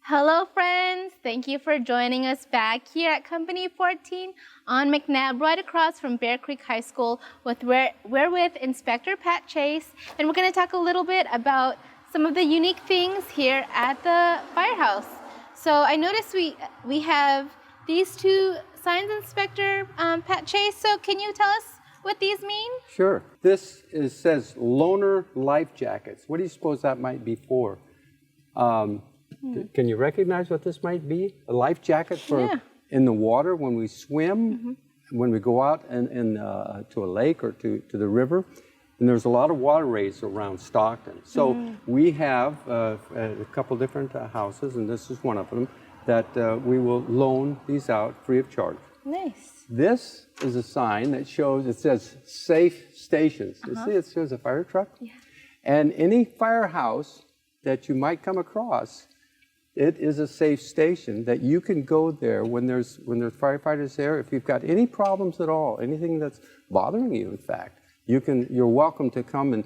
Hello friends, thank you for joining us back here at Company 14 on McNabb, right across from Bear Creek High School. We're with Inspector Pat Chase, and we're going to talk a little bit about some of the unique things here at the Firehouse. So I noticed we have these two signs, Inspector Pat Chase, so can you tell us what these mean? Sure. This says loaner life jackets. What do you suppose that might be for? Can you recognize what this might be? A life jacket for in the water when we swim, when we go out to a lake or to the river. And there's a lot of waterways around Stockton. So we have a couple different houses, and this is one of them, that we will loan these out free of charge. Nice. This is a sign that shows, it says safe stations. You see it shows a fire truck? Yeah. And any firehouse that you might come across, it is a safe station that you can go there when there's firefighters there. If you've got any problems at all, anything that's bothering you, in fact, you're welcome to come and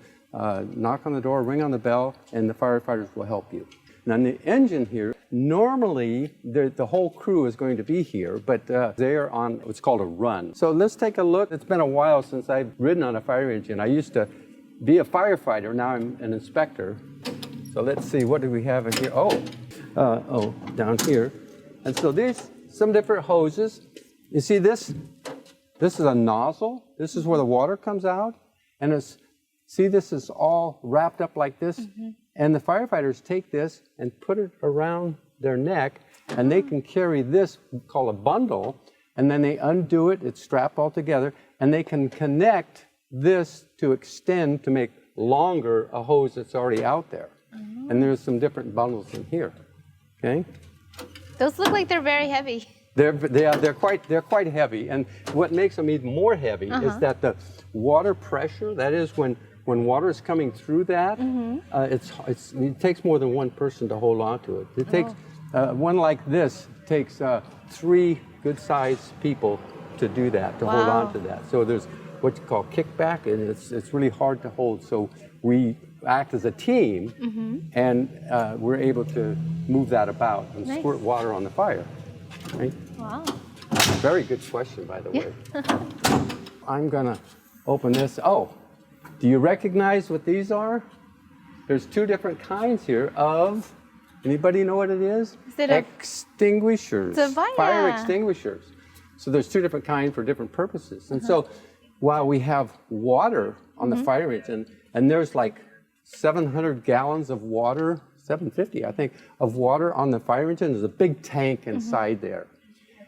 knock on the door, ring on the bell, and the firefighters will help you. Now, on the engine here, normally the whole crew is going to be here, but they are on what's called a run. So let's take a look. It's been a while since I've ridden on a fire engine. I used to be a firefighter. Now I'm an inspector. So let's see, what do we have in here? Down here. And so there's some different hoses. You see this? This is a nozzle. This is where the water comes out. And this is all wrapped up like this. And the firefighters take this and put it around their neck, and they can carry this, called a bundle, and then they undo it, it's strapped all together, and they can connect this to extend to make longer a hose that's already out there. And there's some different bundles in here. Okay? Those look like they're very heavy. They're quite heavy, and what makes them even more heavy is that the water pressure, that is when water is coming through that, it takes more than one person to hold on to it. It takes, one like this takes 3 good-sized people to do that, to hold on to that. So there's what you call kickback, and it's really hard to hold. So we act as a team, and we're able to move that about and squirt water on the fire. Right? Wow. Very good question, by the way. I'm gonna open this. Oh, do you recognize what these are? There's 2 different kinds here of, anybody know what it is? Is it extinguishers, fire extinguishers. So there's 2 different kinds for different purposes. And so while we have water on the fire engine, and there's like 700 gallons of water, 750 I think, of water on the fire engine, there's a big tank inside there.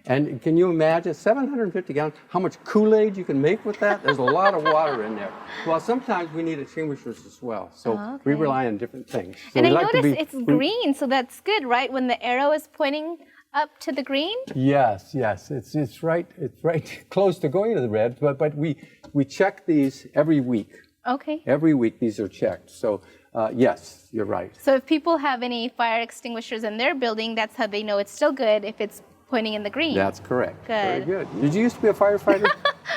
And can you imagine 750 gallons, how much Kool-Aid you can make with that? There's a lot of water in there. Well, sometimes we need extinguishers as well. So we rely on different things. So and I noticed it's green, so that's good, right? When the arrow is pointing up to the green? Yes. It's right close to going to the red, but we check these every week. Okay. Every week these are checked. So yes, you're right. So if people have any fire extinguishers in their building, that's how they know it's still good, if it's pointing in the green. That's correct. Good. Very good. Did you used to be a firefighter?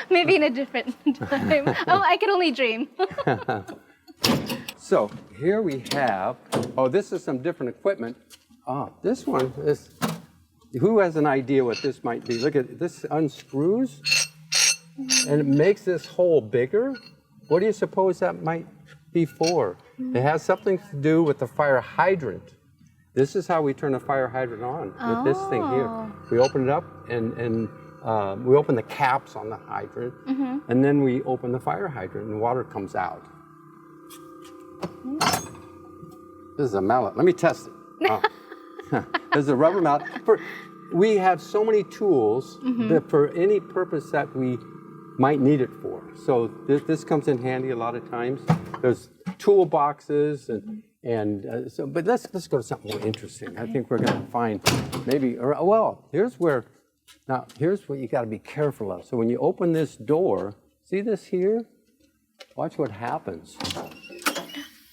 Maybe in a different time. I could only dream. So here we have, this is some different equipment. This one is, who has an idea what this might be? Look at this, unscrews, and it makes this hole bigger. What do you suppose that might be for? It has something to do with the fire hydrant. This is how we turn a fire hydrant on, with this thing here. We open it up, and we open the caps on the hydrant, and then we open the fire hydrant, and water comes out. This is a mallet. Let me test it. There's a rubber mallet. We have so many tools that for any purpose that we might need it for. So this comes in handy a lot of times. There's toolboxes but let's go to something more interesting. I think we're going to find maybe, here's what you got to be careful of. So when you open this door, see this here? Watch what happens.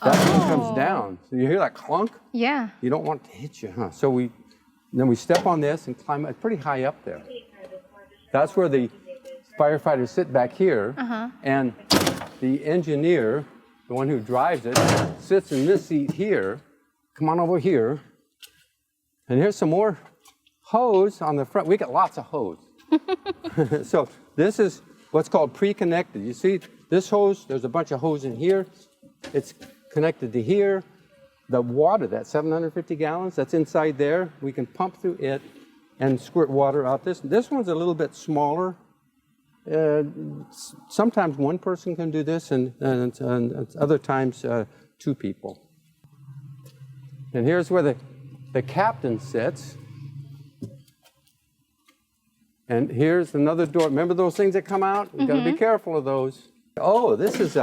That thing comes down. So you hear that clunk? Yeah. You don't want it to hit you, huh? So then we step on this and climb. It's pretty high up there. That's where the firefighters sit back here, and the engineer, the one who drives it, sits in this seat here. Come on over here. And here's some more hose on the front. We got lots of hose. So this is what's called pre-connected. You see this hose, there's a bunch of hose in here. It's connected to here. The water, that 750 gallons, that's inside there. We can pump through it and squirt water out. This one's a little bit smaller. Sometimes one person can do this, and other times 2 people. And here's where the captain sits. And here's another door. Remember those things that come out? You've got to be careful of those. Oh, this is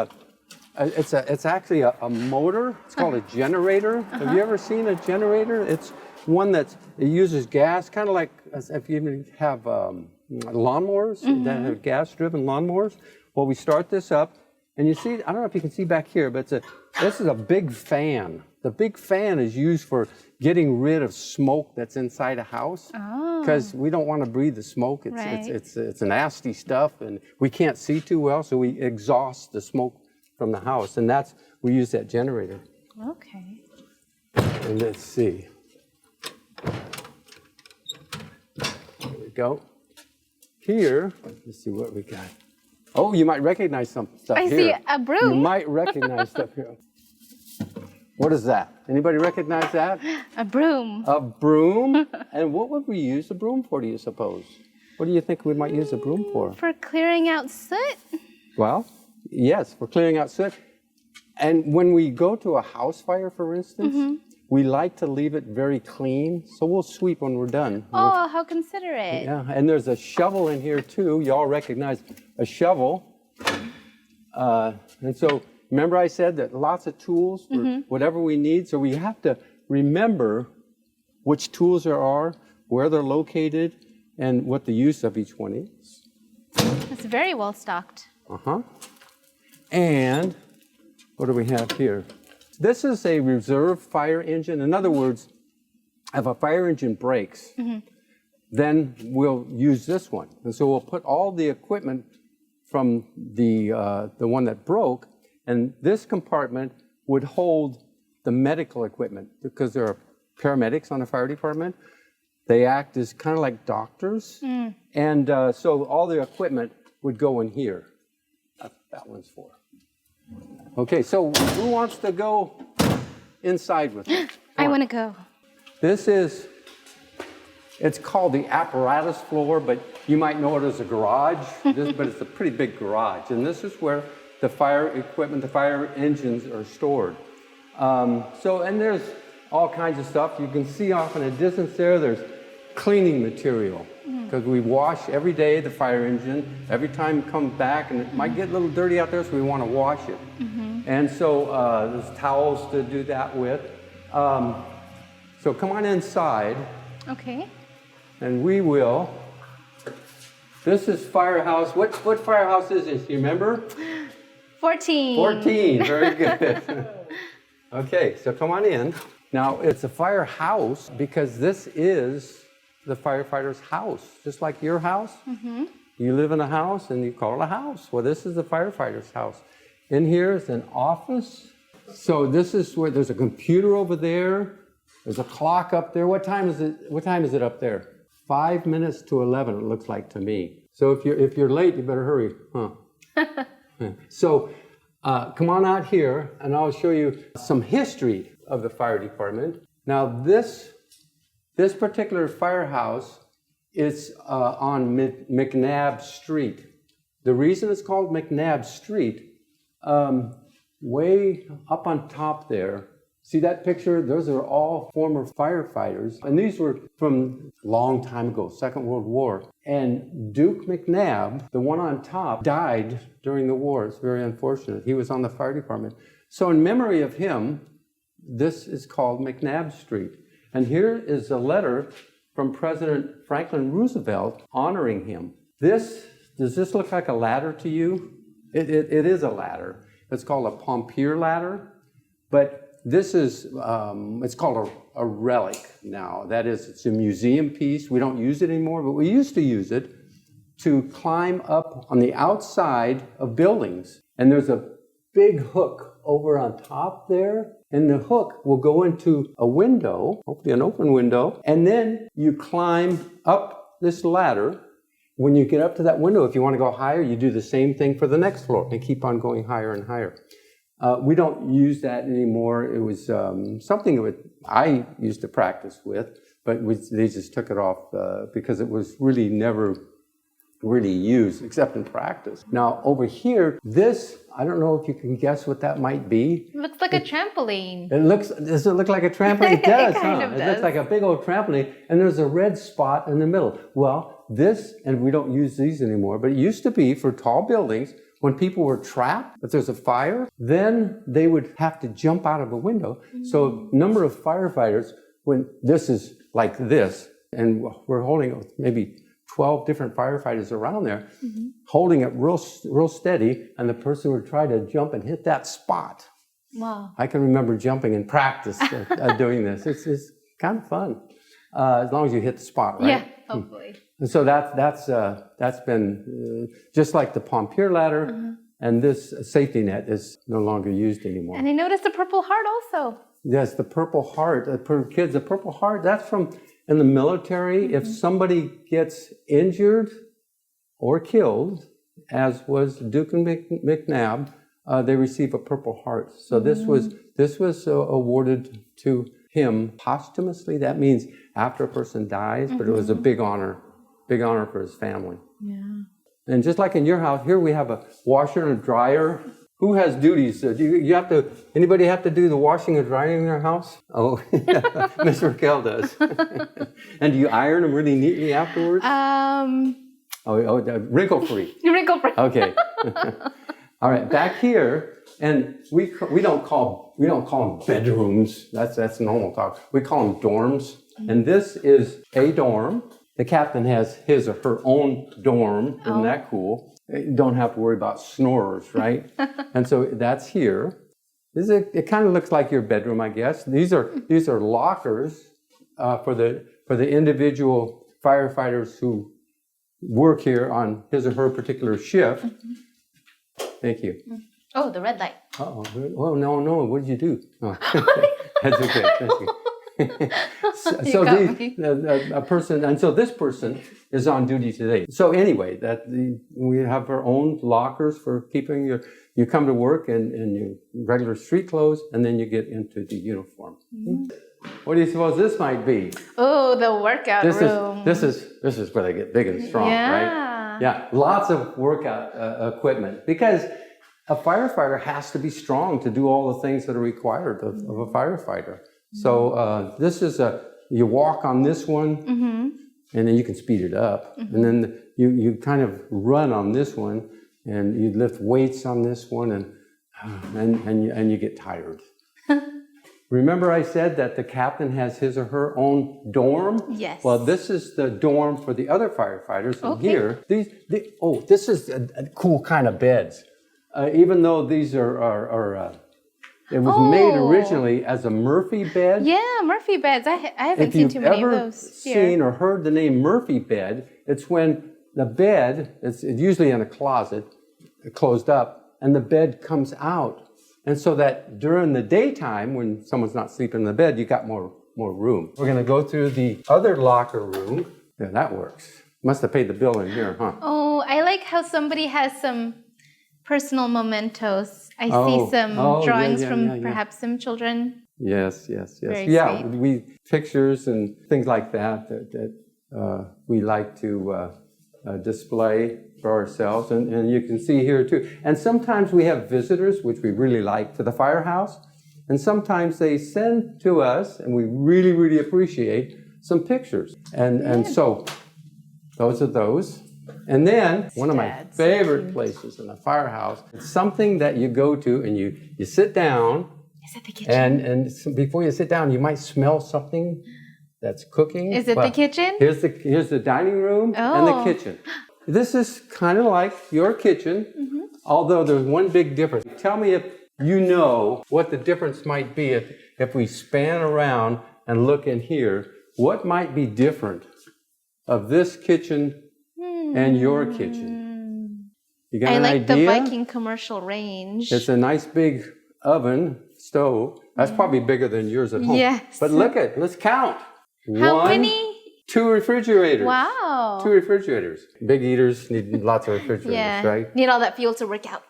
it's actually a motor. It's called a generator. Have you ever seen a generator? It's one it uses gas, kind of like if you have lawnmowers, that have gas-driven lawnmowers. Well, we start this up, and you see, I don't know if you can see back here, but this is a big fan. The big fan is used for getting rid of smoke that's inside a house, because we don't want to breathe the smoke. It's nasty stuff, and we can't see too well, so we exhaust the smoke from the house, and we use that generator. Okay. And let's see. There we go. Here, let's see what we got. Oh, you might recognize some stuff here. I see a broom. You might recognize stuff here. What is that? Anybody recognize that? A broom. A broom? And what would we use a broom for, do you suppose? What do you think we might use a broom for? For clearing out soot? Well, yes, for clearing out soot. And when we go to a house fire, for instance, we like to leave it very clean, so we'll sweep when we're done. Oh, how considerate. Yeah, and there's a shovel in here too. You all recognize a shovel. And so, remember I said that lots of tools for whatever we need, so we have to remember which tools there are, where they're located, and what the use of each one is. It's very well stocked. And what do we have here? This is a reserve fire engine. In other words, if a fire engine breaks, then we'll use this one. And so we'll put all the equipment from the one that broke, and this compartment would hold the medical equipment, because there are paramedics on the fire department. They act as kind of like doctors. And so all the equipment would go in here. That one's for. Okay, so who wants to go inside with me? I want to go. It's called the apparatus floor, but you might know it as a garage, but it's a pretty big garage. And this is where the fire equipment, the fire engines are stored. And there's all kinds of stuff. You can see off in a distance there's cleaning material, because we wash every day the fire engine. Every time it comes back, and it might get a little dirty out there, so we want to wash it. And so there's towels to do that with. So come on inside. Okay. And we will. This is Firehouse. What Firehouse is this? You remember? 14. 14. Very good. Okay, so come on in. Now, it's a firehouse because this is the firefighter's house, just like your house. You live in a house and you call it a house. Well, this is the firefighter's house. In here is an office. So this is where there's a computer over there. There's a clock up there. What time is it? What time is it up there? 5 minutes to 11, it looks like to me. So if you're late, you better hurry, huh? So come on out here, and I'll show you some history of the fire department. Now this particular firehouse is on McNabb Street. The reason it's called McNabb Street, way up on top there, see that picture? Those are all former firefighters. And these were from a long time ago, Second World War. And Duke McNabb, the one on top, died during the war. It's very unfortunate. He was on the fire department. So in memory of him, this is called McNabb Street. And here is a letter from President Franklin Roosevelt honoring him. Does this look like a ladder to you? It is a ladder. It's called a pompier ladder. But this is, it's called a relic now. That is, it's a museum piece. We don't use it anymore, but we used to use it to climb up on the outside of buildings. And there's a big hook over on top there. and the hook will go into a window, hopefully an open window, and then you climb up this ladder. When you get up to that window, if you want to go higher, you do the same thing for the next floor and keep on going higher and higher. We don't use that anymore. It was something that I used to practice with, but they just took it off because it was really never really used except in practice. Now over here, this, I don't know if you can guess what that might be. It looks like a trampoline. Does it look like a trampoline? It does, It kind of It does. looks like a big old trampoline, and there's a red spot in the middle. Well, this, and we don't use these anymore, but it used to be for tall buildings, when people were trapped, if there's a fire, then they would have to jump out of a window. So a number of firefighters, when this is like this, and we're holding maybe 12 different firefighters around there, holding it real steady, and the person would try to jump and hit that spot. Wow. I can remember jumping in practice doing this. It's kind of fun, as long as you hit the spot, right? Yeah, hopefully. And so that's been just like the pompier ladder, and this safety net is no longer used anymore. And I noticed the Purple Heart also. Yes, the Purple Heart. For kids, the Purple Heart, that's from in the military. If somebody gets injured or killed, as was Duke and McNabb, they receive a Purple Heart. So this was awarded to him posthumously. That means after a person dies, but it was a big honor for his family. Yeah. And just like in your house, here we have a washer and a dryer. Who has duties? Do you have to? Anybody have to do the washing and drying in their house? Oh, Miss Raquel does. And do you iron them really neatly afterwards? Wrinkle-free. Wrinkle-free. Okay. All right. Back here, and we don't call them bedrooms. That's normal talk. We call them dorms. And this is a dorm. The captain has his or her own dorm. Isn't that cool? You don't have to worry about snorers, right? And so that's here. It kind of looks like your bedroom, I guess. These are lockers for the individual firefighters who work here on his or her particular shift. Thank you. Oh, the red light. Oh no! What did you do? Oh. That's okay. That's okay. So a person, and so this person is on duty today. So anyway, we have our own lockers for keeping you come to work in your regular street clothes, and then you get into the uniform. What do you suppose this might be? Oh, the workout room. This is where they get big and strong, right? Yeah, lots of workout equipment, because a firefighter has to be strong to do all the things that are required of a firefighter. So this is you walk on this one, and then you can speed it up. And then you kind of run on this one, and you lift weights on this one, and you get tired. Remember I said that the captain has his or her own dorm? Yes. Well, this is the dorm for the other firefighters. And here, this is a cool kind of beds. Even though these are it was made originally as a Murphy bed. Yeah, Murphy beds. I haven't seen too many of those here. If you've ever seen or heard the name Murphy bed, it's when the bed, it's usually in a closet, closed up, and the bed comes out. And so that during the daytime, when someone's not sleeping in the bed, you got more room. We're going to go through the other locker room. Yeah, that works. Must have paid the bill in here, huh? Oh, I like how somebody has some personal mementos. I see some drawings from perhaps some children. Yes. Very sweet. Pictures and things like that we like to display for ourselves, and you can see here too. And sometimes we have visitors, which we really like, to the firehouse, and sometimes they send to us, and we really, really appreciate some pictures. And so those are those. And then one of my favorite places in the firehouse, it's something that you go to and you sit down. Is it the kitchen? And before you sit down, you might smell something that's cooking. Is it the kitchen? Here's the dining room and the kitchen. This is kind of like your kitchen, although there's one big difference. Tell me if you know what the difference might be if we span around and look in here. What might be different of this kitchen and your kitchen? You got an idea? I like the Viking commercial range. It's a nice big oven, stove. That's probably bigger than yours at home. Yes. But let's count. How 1, many? 2 refrigerators. Wow. 2 refrigerators. Big eaters need lots of refrigerators, right? Need all that fuel to work out.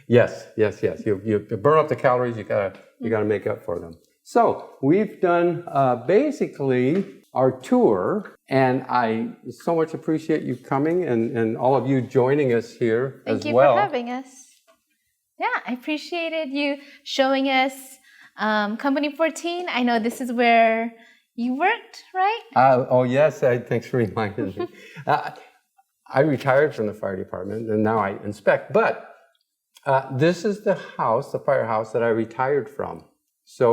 Yes. You burn up the calories. You gotta make up for them. So we've done basically our tour, and I so much appreciate you coming and all of you joining us here as well. Thank you for having us. Yeah, I appreciated you showing us Company 14. I know this is where you worked, right? Oh yes, thanks for reminding me. I retired from the fire department, and now I inspect. But this is the house, the firehouse that I retired from. So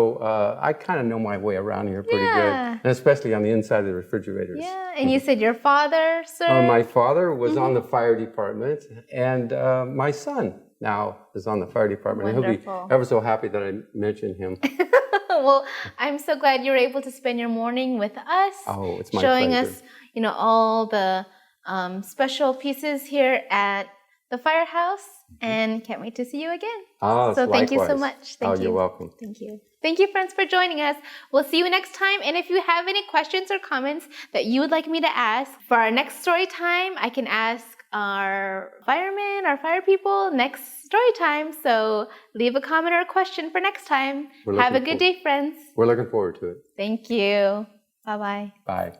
I kind of know my way around here pretty good, and especially on the inside of the refrigerators. Yeah, and you said your father, sir? My father was on the fire department, and my son now is on the fire department. And he'll be ever so happy that I mentioned him. Well, I'm so glad you were able to spend your morning with us. Oh, it's my showing pleasure. us, all the special pieces here at the Firehouse, and can't wait to see you again. Oh, so thank you so likewise. much. Thank you. You're welcome. Thank you. Thank you, friends, for joining us. We'll see you next time. And if you have any questions or comments that you would like me to ask for our next story time, I can ask our firemen, our fire people next story time. So leave a comment or a question for next time. Have a good day, friends. We're looking forward to it. Thank you. Bye-bye. Bye.